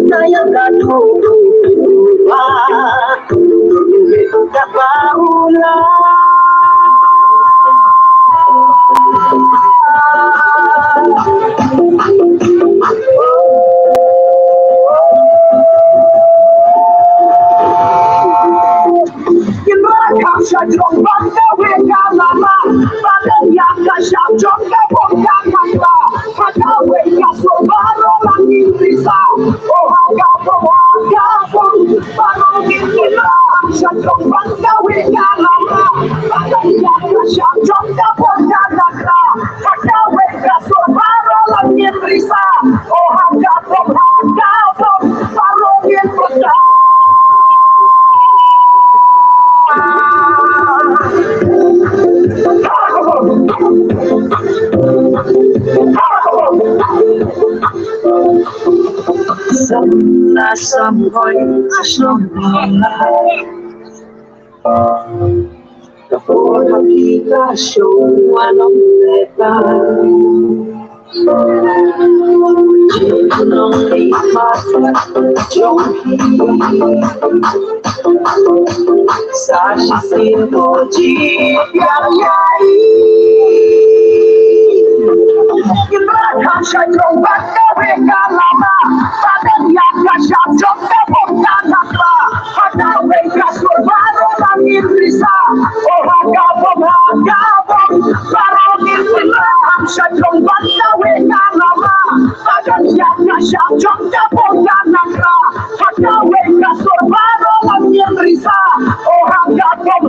Naya katuwa Kapaula Kasha Jomba Weka Lama Bada Yaka Shabjonga Bonga Kaka Kaka Weka Sobaro Langi Risa Ohaga Bohaga Bong Baro Gila Kasha Jomba Weka Lama Bada Yaka Shabjonga Bonga Kaka Kaka Weka Sobaro Langi Risa Ohaga Bohaga Bong Baro Gila Sampai Kapora kita showalam leta Jinong lipat jomhi Sashi sinto jiyayai Imrakan syajong baka weka lama Badan yaka syajong tepuk tanakla Hada weka surbaro langit risa Ohaga bom Barangin imrakan syajong baka weka lama Badan yaka syajong tepuk tanakla Hada weka surbaro langit risa Ohaga bom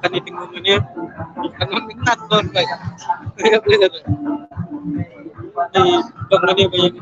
Kanit dating umumnya bukan meminat doon guys. Kaya bener. Di bangun niya ba yan?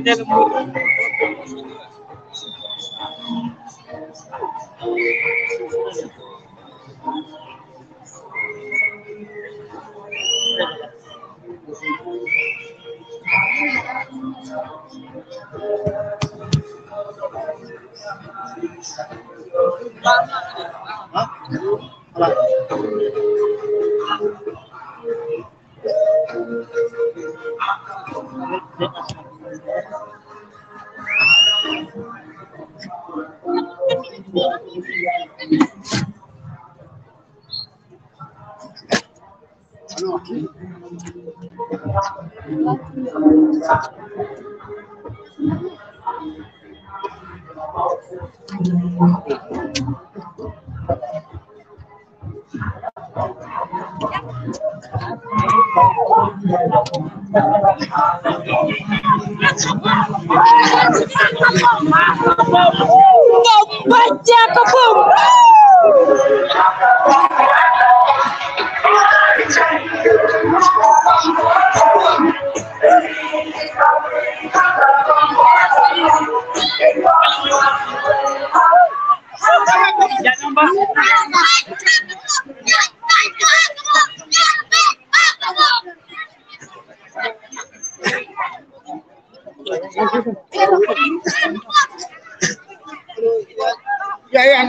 Dia lembut. Baca kebun. Jangan Mbak. Ya.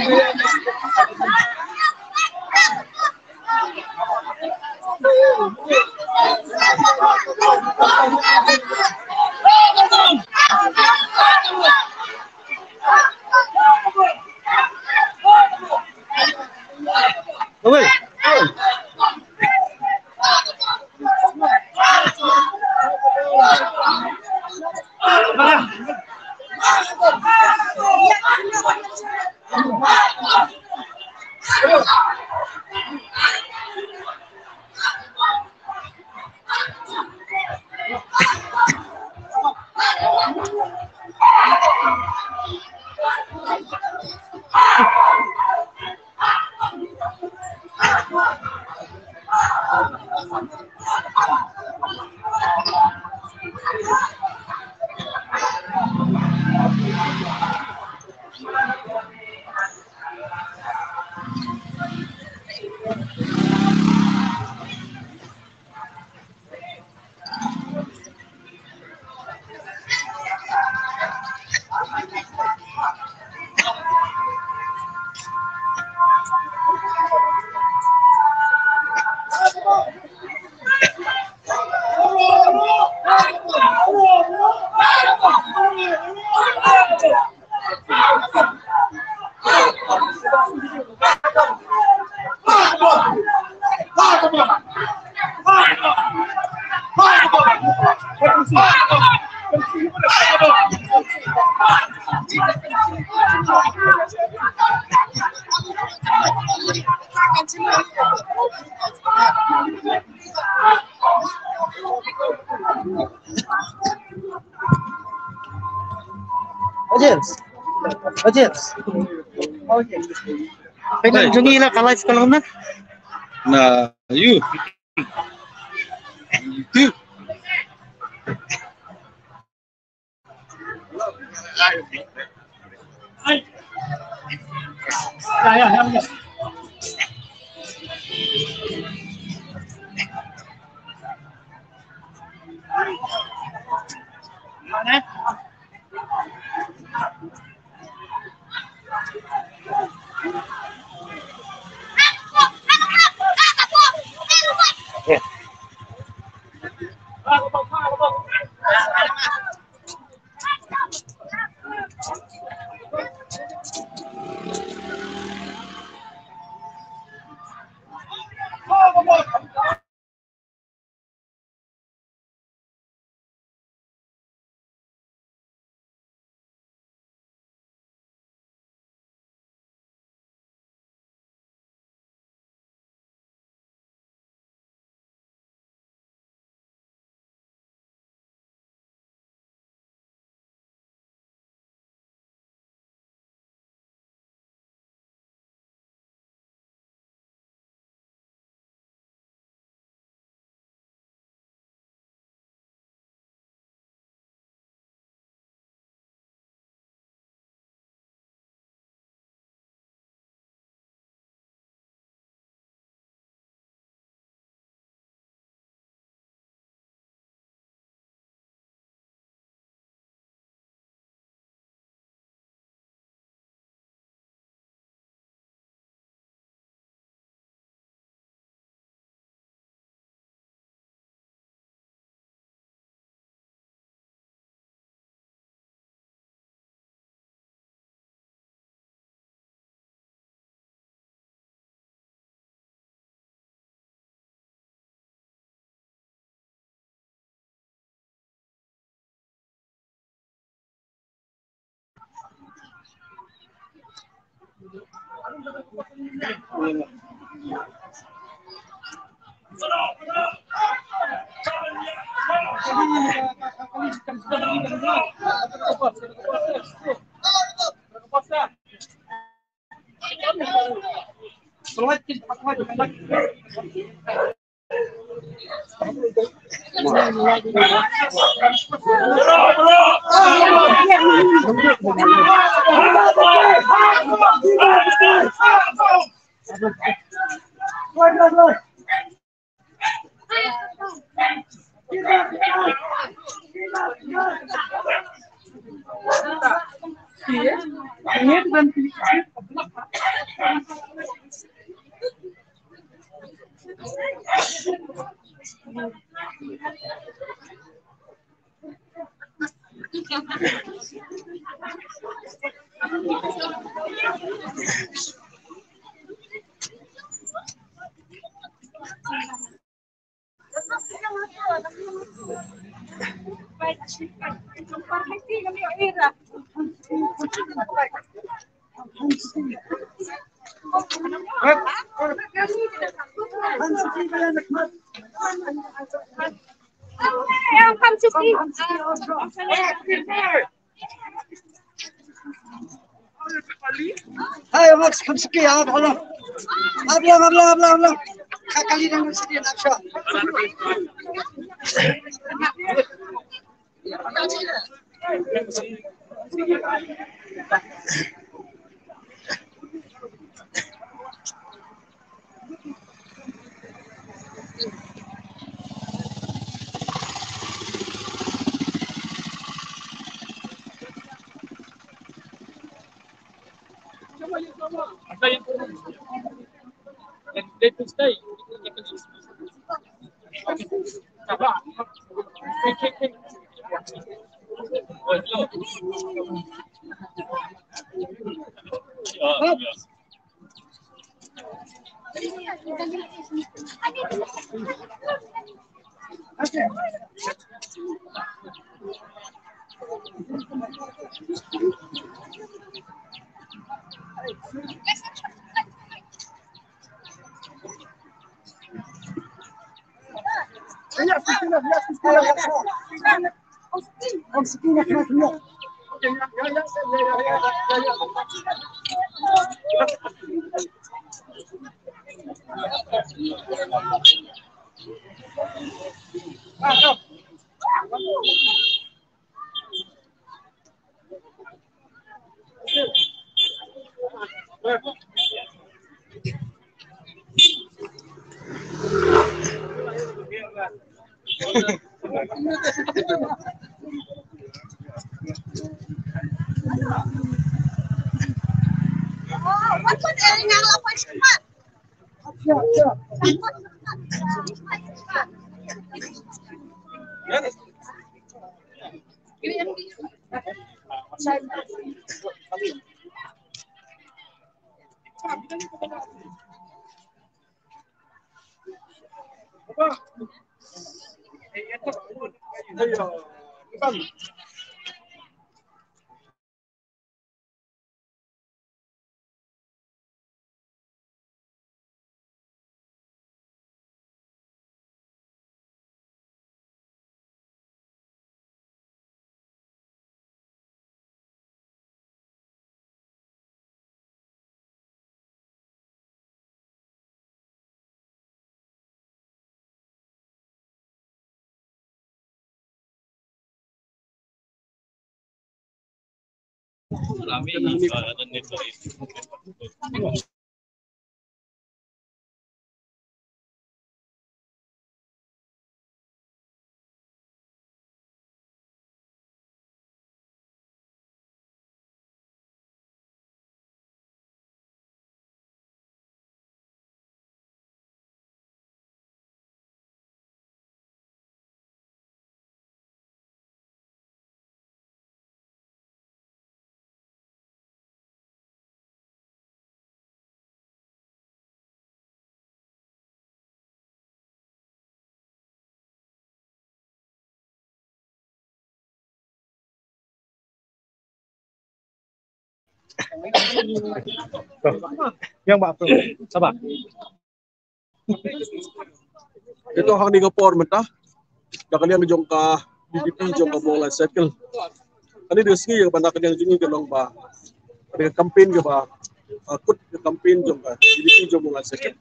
Oi. James. James. Kailan jungi na kalas ka lang na? Na, you. You. Hai Max, come ski out. Habla. Kali nang ski na siya. Yang Pak Bro, sabar. Ito hang ni kapor mata. Dakalian jongka DDP jongka bola cycle. Kani diski yang banda kalian jingi kelong ba. Ada campaign ke ba. Akut ke campaign jongka DDP jongka bola cycle.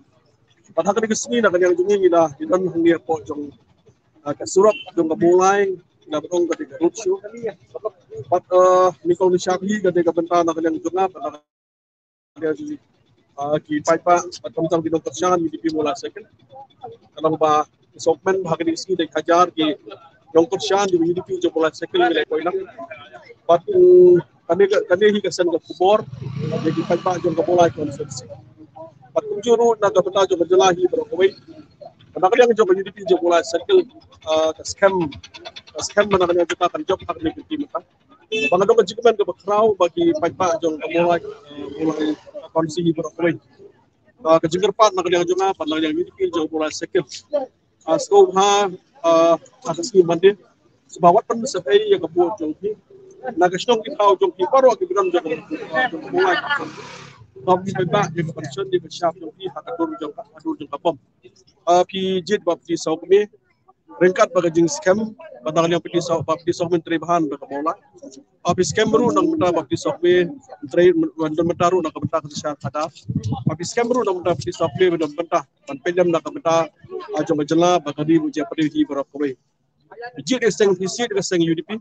Padahal kani diski nak kalian jingi ila dinon hang po jong kasurap jongka bolai na berong ketika roadshow. Pat Nikol Nishabi ketika benta nak kalian jonga pada kalian ki paipa tentang bidang kerjaan DDP bola cycle. Kalau ba sokmen bahagi diski dari kajar ki yang kerjaan di DDP jongka bola cycle nilai poin pat kani hi kesan ke kubor jadi paipa jongka bola konsensi. Pat juru nak benta jongka jelahi berokoi. Karena kalian jongka DDP jongka bola cycle scam mana kalian kita akan job akan ikut tim kita. Bangga dong kejiman ke bakrau bagi paipa jongka mulai kondisi berokoi. Kejengar pat nak kalian jongka pat nak kalian DDP jongka bola cycle. Scope atas ni mandi sebawat pun sebagai yang kebuat jongki. Nak kesong kita jongki baru kita bilang jongka mulai. Kalau kita tak yang concern di bersiap jongki akan adur jongka bom. PJ bapti saukmi ringkat bagi jing scam padahal yang bapti sauk menteri bahan berkemola. Scam baru nang benda bapti saukmi menteri mentaru nak benda kesihatan ada. Scam baru nang benda bapti saukmi benda dan pendam nak benda jong jela bagi ujian pergi berapa. Jid eseng visit eseng UDP.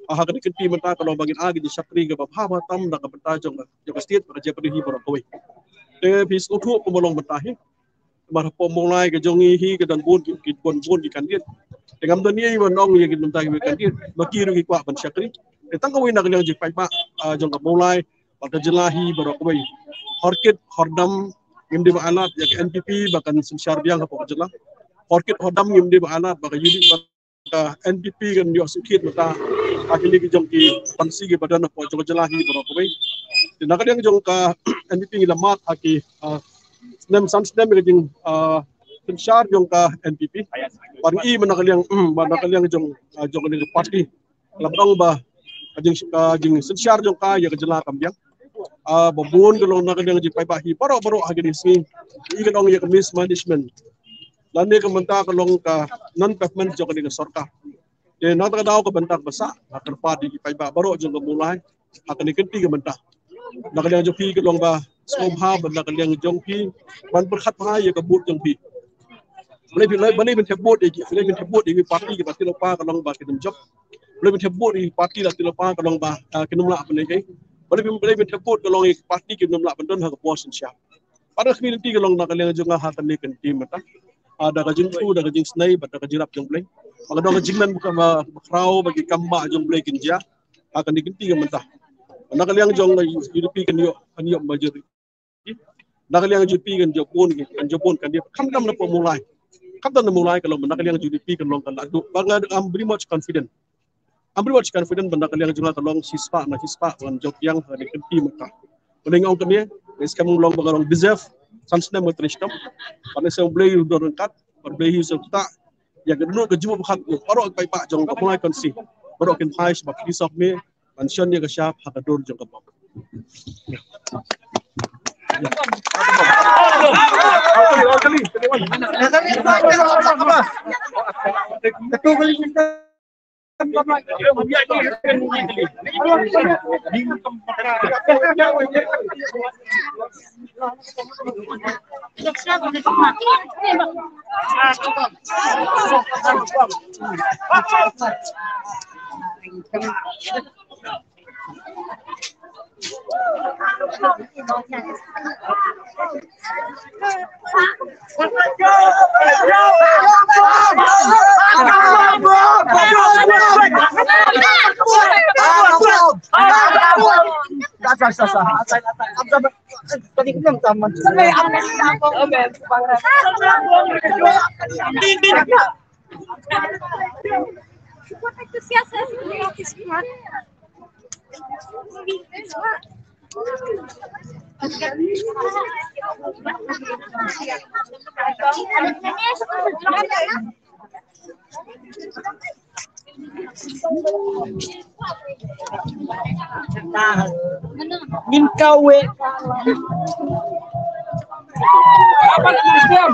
Hak ni kenti mentah kalau bagi agi di syakri ke bapa tam nak benda jong state bagi pergi berapa. Bis utuh pemolong mentah. Marah pemulai ke jongi hi ke dan bun di kandidat. Dengan dunia ini menong yang kita mentah kandidat. Bagi rugi kuat pensyakri. Tentang kau nak yang jipai pak jong pemulai pada jelahi berokoi. Horkit hordam yang di alat yang NPP bahkan sensar biang apa jelah. Horkit hordam yang di alat bahkan unit NPP kan dia sukit mata akhirnya ke jongki pansi ke badan apa jong jelahi berokoi. Dan nak yang jong ka NPP ngilamat aki nem ke sensar jong ka NPP paling i mana kalian jong ni parti labang ba jing sensar jong ka ya kejelah kambiang babun kalau nak kalian jipai bahi baru agi di sini ikan ong ya mismanagement lalu kementah kalau ka non pavement jong ni sorka Dia nak tak tahu ke bentar besar akan padi pai ba baru jong ke mulai akan dikenti ke bentar. Nak yang jong pi ke long ba skom ha bentar yang jong pi ban berkat ha ya ke but jong pi. Boleh bin tebut iki, boleh bin tebut di parti ke pasti lupa ke long ba ke job. Boleh bin tebut di parti la lupa ke long ba ke numla apa ni ke. Boleh bin tebut ke long parti ke numla bendon ha ke bos insya. Pada community ke long nak yang jong ha akan dikenti bentar. Ada kajing tu, ada kajing snai, ada kajing rap jong boleh. Maka dong kajing man bukan bakrau bagi kamba jong boleh kinja akan diganti ke mentah. Nak yang jong UDP kan yuk majoriti. Nak yang UDP kan jopun kan dia kam tam na pemulai. Kam tam na mulai kalau nak yang UDP kan long kan ladu. Bangga am very much confident. I'm very much confident benda yang jong kalong sispa kan jok yang diganti mentah. Paling orang kan dia, sekarang long bangga long deserve. Sansnya mau teristop, pada saya boleh dorong kat, boleh saya tak, ya kedua kejumpa bukan, baru aku pak jong mulai konsi, baru akan hai sebab kisah ni, pensiun dia kesyap, hak dor jong kebab. Min kawe. Apa Islam?